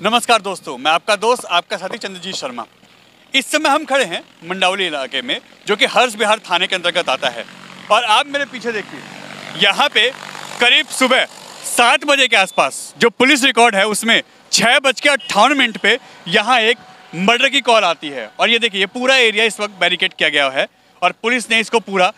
नमस्कार दोस्तों, मैं आपका दोस्त आपका साथी चंद्रजीत शर्मा। इस समय हम खड़े हैं मंडावली इलाके में, जो कि हर्ष विहार थाने के अंतर्गत आता है। और आप मेरे पीछे देखिए, यहाँ पे करीब सुबह 7 बजे के आसपास जो पुलिस रिकॉर्ड है उसमें 6:58 पे यहाँ एक मर्डर की कॉल आती है। और ये देखिए, ये पूरा एरिया इस वक्त बैरिकेड किया गया है और पुलिस ने इसको पूरा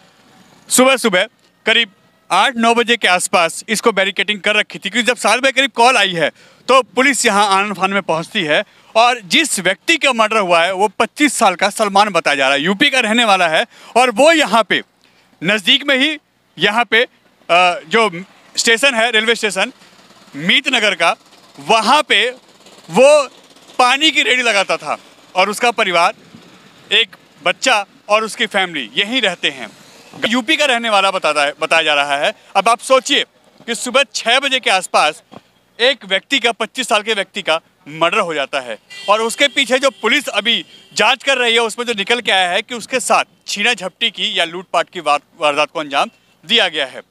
सुबह सुबह करीब 8-9 बजे के आसपास इसको बैरिकेडिंग कर रखी थी, क्योंकि जब 7 बजे करीब कॉल आई है तो पुलिस यहाँ आनन फान में पहुँचती है। और जिस व्यक्ति का मर्डर हुआ है वो 25 साल का सलमान बताया जा रहा है, यूपी का रहने वाला है। और वो यहाँ पे नज़दीक में ही यहाँ पे जो स्टेशन है, रेलवे स्टेशन मीत नगर का, वहाँ पे वो पानी की रेहड़ी लगाता था और उसका परिवार, एक बच्चा और उसकी फैमिली यहीं रहते हैं। यूपी का रहने वाला बताया जा रहा है। अब आप सोचिए कि सुबह 6 बजे के आसपास एक व्यक्ति का, 25 साल के व्यक्ति का मर्डर हो जाता है। और उसके पीछे जो पुलिस अभी जांच कर रही है उसमें जो निकल के आया है कि उसके साथ छीना झपटी की या लूटपाट की वारदात को अंजाम दिया गया है।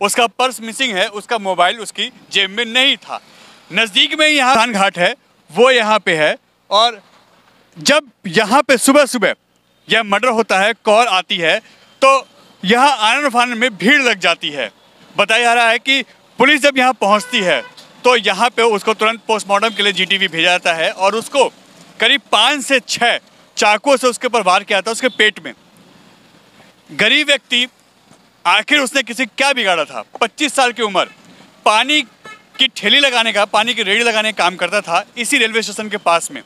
उसका पर्स मिसिंग है, उसका मोबाइल उसकी जेब में नहीं था। नज़दीक में यहाँ स्नान घाट है, वो यहाँ पे है। और जब यहाँ पे सुबह सुबह यह मर्डर होता है, कॉल आती है, तो यहाँ आनन फान में भीड़ लग जाती है। बताया जा रहा है कि पुलिस जब यहाँ पहुँचती है तो यहाँ पे उसको तुरंत पोस्टमार्टम के लिए जीटीवी भेजा जाता है और उसको करीब 5 से 6 चाकुओं से उसके ऊपर वार किया जाता है, उसके पेट में। गरीब व्यक्ति, आखिर उसने किसी क्या बिगाड़ा था? 25 साल की उम्र, पानी की ठेली लगाने का, पानी की रेहड़ी लगाने का काम करता था इसी रेलवे स्टेशन के पास में।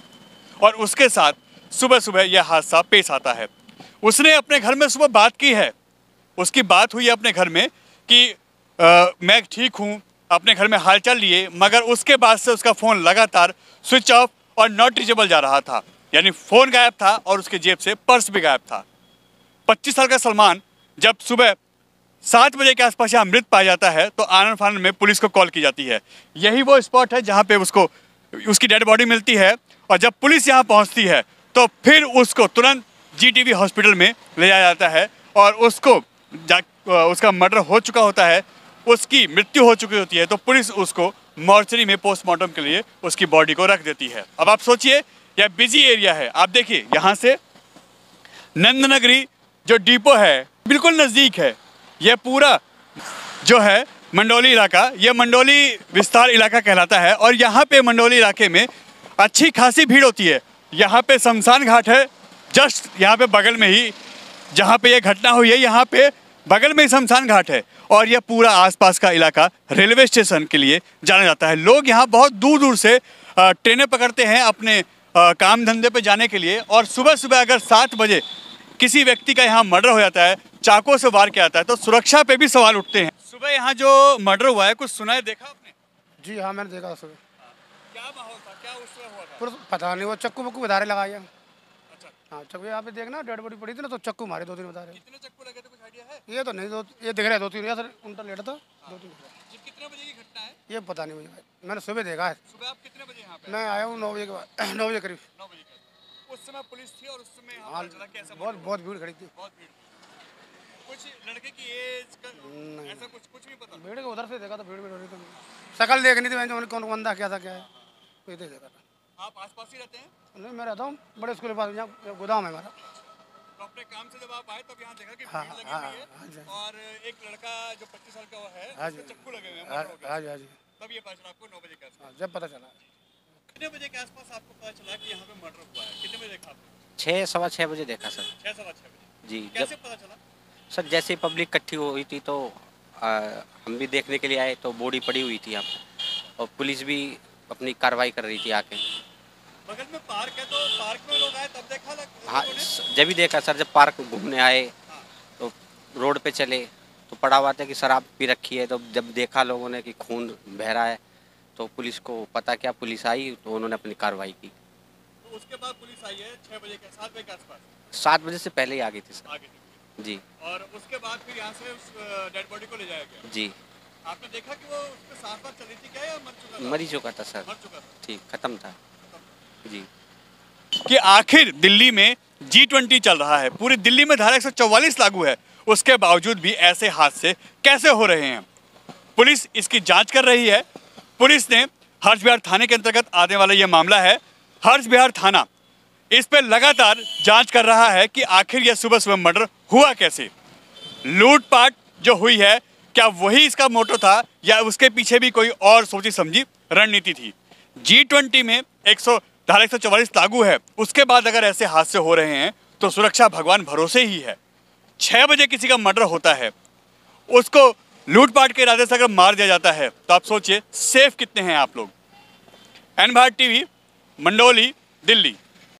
और उसके साथ सुबह सुबह यह हादसा पेश आता है। उसने अपने घर में सुबह बात की है, उसकी बात हुई है अपने घर में कि मैं ठीक हूँ, अपने घर में हालचाल लिए, मगर उसके बाद से उसका फ़ोन लगातार स्विच ऑफ और नॉट रीचेबल जा रहा था। यानी फ़ोन गायब था और उसके जेब से पर्स भी गायब था। 25 साल का सलमान जब सुबह 7 बजे के आसपास यहाँ मृत पाया जाता है तो आनन फान में पुलिस को कॉल की जाती है। यही वो स्पॉट है जहाँ पे उसकी डेड बॉडी मिलती है। और जब पुलिस यहाँ पहुँचती है तो फिर उसको तुरंत जीटीवी हॉस्पिटल में ले जाया जाता है और उसका मर्डर हो चुका होता है, उसकी मृत्यु हो चुकी होती है। तो पुलिस उसको मॉर्चरी में पोस्टमार्टम के लिए उसकी बॉडी को रख देती है। अब आप सोचिए, यह बिजी एरिया है। आप देखिए, यहाँ से नंदनगरी जो डिपो है बिल्कुल नज़दीक है। यह पूरा जो है मंडौली इलाका, यह मंडौली विस्तार इलाका कहलाता है। और यहाँ पे मंडौली इलाके में अच्छी खासी भीड़ होती है। यहाँ पे शमशान घाट है, जस्ट यहाँ पे बगल में ही जहाँ पे ये घटना हुई है, यहाँ पे बगल में ही शमशान घाट है। और यह पूरा आसपास का इलाका रेलवे स्टेशन के लिए जाना जाता है। लोग यहाँ बहुत दूर दूर से ट्रेनें पकड़ते हैं अपने काम धंधे पे जाने के लिए। और सुबह सुबह अगर 7 बजे किसी व्यक्ति का यहाँ मर्डर हो जाता है, चाकू से वार किया जाता है, तो सुरक्षा पे भी सवाल उठते हैं। सुबह यहाँ जो मर्डर हुआ है, कुछ सुना है, देखा आपने? जी हाँ, मैंने देखा सुबह। क्या माहौल था, क्या उस समय हुआ था? पता नहीं, वो चक्कू बक्कू बधारे लगाया। हाँ, चक्कू यहाँ पे देखना, डेड बॉडी पड़ी थी ना, तो चक्कू मारे 2-3 बता रहे। कितने चक्कू लगे थे, कुछ आइडिया है? ये तो नहीं, ये दिख रहा है 2-3, या उल्टा लेटा था 2-3। कितने बजे की घटना है ये पता नहीं मुझे, मैंने सुबह देखा है। सुबह आप कितने बजे यहाँ पे? मैं आया हूँ 9 बजे के बाद, 9 बजे करीब। 9 बजे उस समय पुलिस थी और उस समय हाँ, चला कि ऐसा बहुत भीड़ खड़ी थी। बहुत भीड़। कुछ लड़के की एज का ऐसा कुछ भी पता? भीड़ के उधर से देखा था, भीड़ हो रही थी, शकल देखनी थी मैंने, कौन बंदा क्या था, क्या है, कोई देखा था। आप आसपास ही रहते हैं? नहीं, मैं रहता हूँ बड़े स्कूल के पास, यहाँ गोदाम है हमारा। तो अपने काम से जब आप आए तब यहाँ देखा कि हाँ, भीड़ लगी हाँ, हुई है और एक लड़का जो 25 साल का वो है, उसके चक्कू लगे हुए हैं। हाँ जी। तब ये पता चला आपको 9 बजे के आसपास? जब पता चला। कितने बजे के आसपास आपको पता चला कि यहाँ पे मर्डर हुआ है? कितने बजे देखा आपने? 6-6:15 बजे देखा सर। 6-6:15 बजे जी। कैसे पता चला सर? जैसे ही पब्लिक इकट्ठी हुई थी तो हम भी देखने के लिए आए तो बॉडी पड़ी हुई थी यहाँ पर और पुलिस भी अपनी कार्रवाई कर रही थी आके। बगल में पार्क है, तो पार्क में लोग आए तब देखा? हाँ, जब भी देखा सर, जब पार्क घूमने आए तो रोड पे चले तो पड़ा हुआ था कि शराब पी रखी है। तो जब देखा लोगों ने कि खून बह रहा है तो पुलिस को पता क्या, पुलिस आई तो उन्होंने अपनी कार्रवाई की। तो उसके बाद पुलिस आई है 6 बजे के, 7 बजे के आसपास? 7 बजे से पहले ही आ गई थी सर। आगे थी जी। और उसके बाद फिर यहाँ से उस डेड बॉडी को ले जाया गया? जी। आपने देखा कि वो उसके साथ चली थी क्या या मर चुका था? मर ही चुका था सर। मर चुका था, ठीक, खत्म था जी। कि आखिर दिल्ली में G20 चल रहा है, पूरी दिल्ली में धारा 144 लागू है, उसके बावजूद भी ऐसे हादसे कैसे हो रहे हैं? पुलिस इसकी जांच कर रही है। पुलिस ने हर्ष विहार थाने के अंतर्गत आने वाला ये मामला है। हर्ष विहार थाना इस पर लगातार जांच कर रहा है कि आखिर यह सुबह सुबह मर्डर हुआ कैसे। लूटपाट जो हुई है, क्या वही इसका मोटो था या उसके पीछे भी कोई और सोची समझी रणनीति थी। G20 में धारा 144 लागू है, उसके बाद अगर ऐसे हादसे हो रहे हैं तो सुरक्षा भगवान भरोसे ही है। 6 बजे किसी का मर्डर होता है, उसको लूटपाट के इरादे से अगर मार दिया जाता है तो आप सोचिए सेफ कितने हैं आप लोग। N Bharat TV, Mandoli, Delhi.